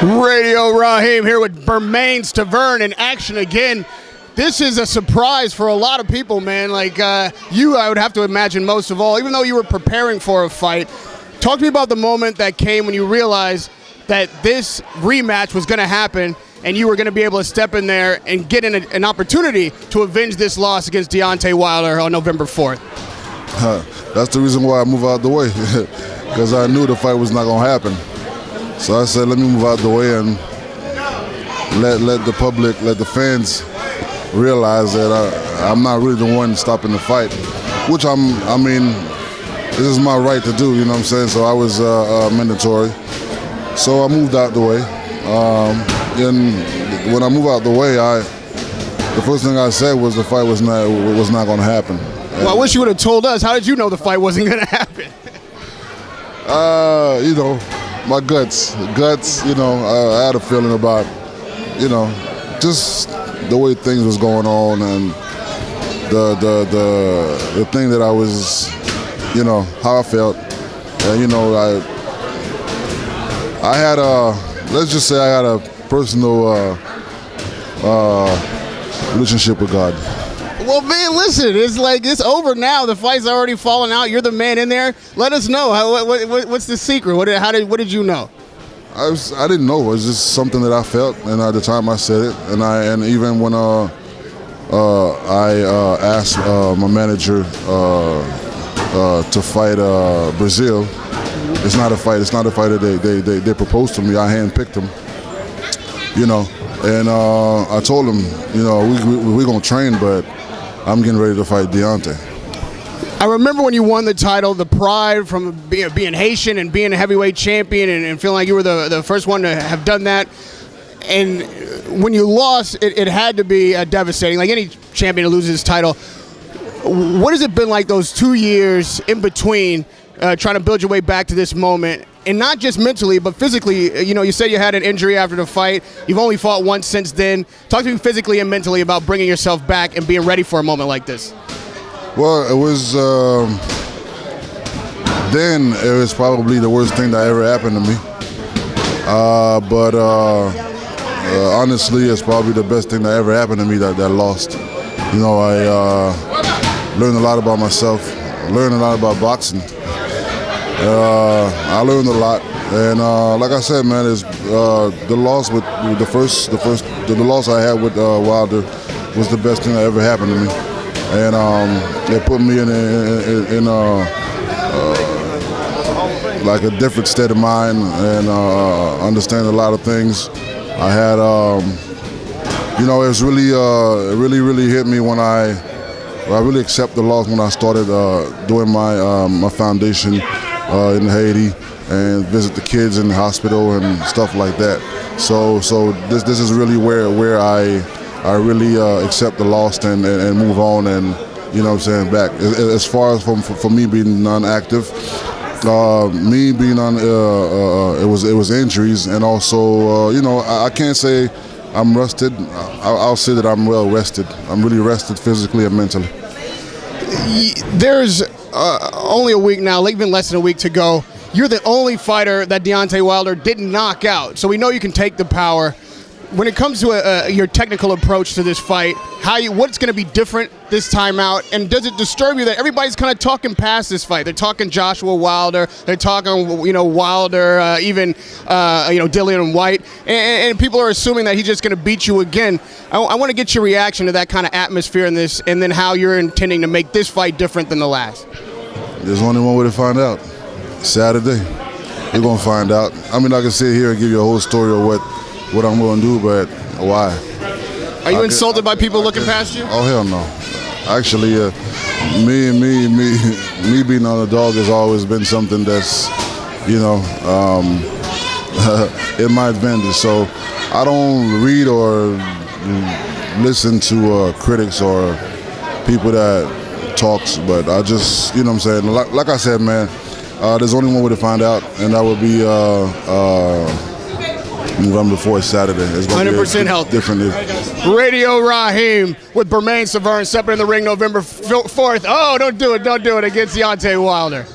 Radio Raheem here with Bermane, Stiverne in action again. This is a surprise for a lot of people, man. Like you, I would have to imagine most of all, even though you were preparing for a fight. Talk to me about the moment that came when you realized that this rematch was going to happen and you were going to be able to step in there and get an opportunity to avenge this loss against Deontay Wilder on November 4th. That's the reason why I moved out the way, because I knew the fight was not going to happen. So I said, let me move out the way and let the public, let the fans realize that I'm not really the one stopping the fight, which I mean, this is my right to do, you know what I'm saying? So I was mandatory. So I moved out the way. And when I moved out the way, the first thing I said was the fight was not going to happen. Well, I wish you would have told us. How did you know the fight wasn't going to happen? You know, my guts, you know, I had a feeling about, you know, just the way things was going on and the thing that I was, you know, how I felt. And, you know, I had let's just say I had a personal relationship with God. Well, man, listen, it's like it's over now. The fight's already fallen out. You're the man in there. Let us know. What's the secret? What did you know? I didn't know. It was just something that I felt, and at the time I said it. And even when I asked my manager to fight Brazil, it's not a fight. It's not a fight that they proposed to me. I handpicked him. You know, and I told him, you know, we're gonna train, but I'm getting ready to fight Deontay. I remember when you won the title, the pride from being Haitian and being a heavyweight champion and feeling like you were the first one to have done that. And when you lost, it had to be devastating. Like any champion who loses his title. What has it been like those 2 years in between trying to build your way back to this moment? And not just mentally, but physically. You know, you said you had an injury after the fight. You've only fought once since then. Talk to me physically and mentally about bringing yourself back and being ready for a moment like this. Well, it was then it was probably the worst thing that ever happened to me. But honestly, it's probably the best thing that ever happened to me that lost. You know, I learned a lot about myself, learned a lot about boxing. I learned a lot, and like I said, man, is the loss with the loss I had with Wilder was the best thing that ever happened to me, and it put me in like a different state of mind and understand a lot of things. I had, you know, it was really, really hit me when I really accept the loss when I started doing my foundation in Haiti and visit the kids in the hospital and stuff like that. So this is really where I really accept the loss and move on, and you know what I'm saying, back. As far as for me being non-active, me being on it was injuries, and also you know, I can't say I'm rested. I'll say that I'm well rested. I'm really rested physically and mentally. There's only a week now, even less than a week to go. You're the only fighter that Deontay Wilder didn't knock out, so we know you can take the power. When it comes to your technical approach to this fight, what's going to be different this time out, and does it disturb you that everybody's kind of talking past this fight? They're talking Joshua Wilder, they're talking, you know, Wilder, even you know, Dillian White, and people are assuming that he's just going to beat you again. I want to get your reaction to that kind of atmosphere in this, and then how you're intending to make this fight different than the last. There's only one way to find out. Saturday, you're gonna find out. I mean, I can sit here and give you a whole story of what I'm going to do, but why? Are you insulted by people looking past you? Oh, hell no. Actually, me being on the dog has always been something that's, you know, in my advantage. So I don't read or listen to critics or people that talks, but I just, you know what I'm saying? Like I said, man, there's only one way to find out, and that would be November 4th, Saturday. It's going to be 100% healthy. Different. Radio Raheem with Bermane, Stiverne, stepping in the ring November 4th. Oh, don't do it against Deontay Wilder.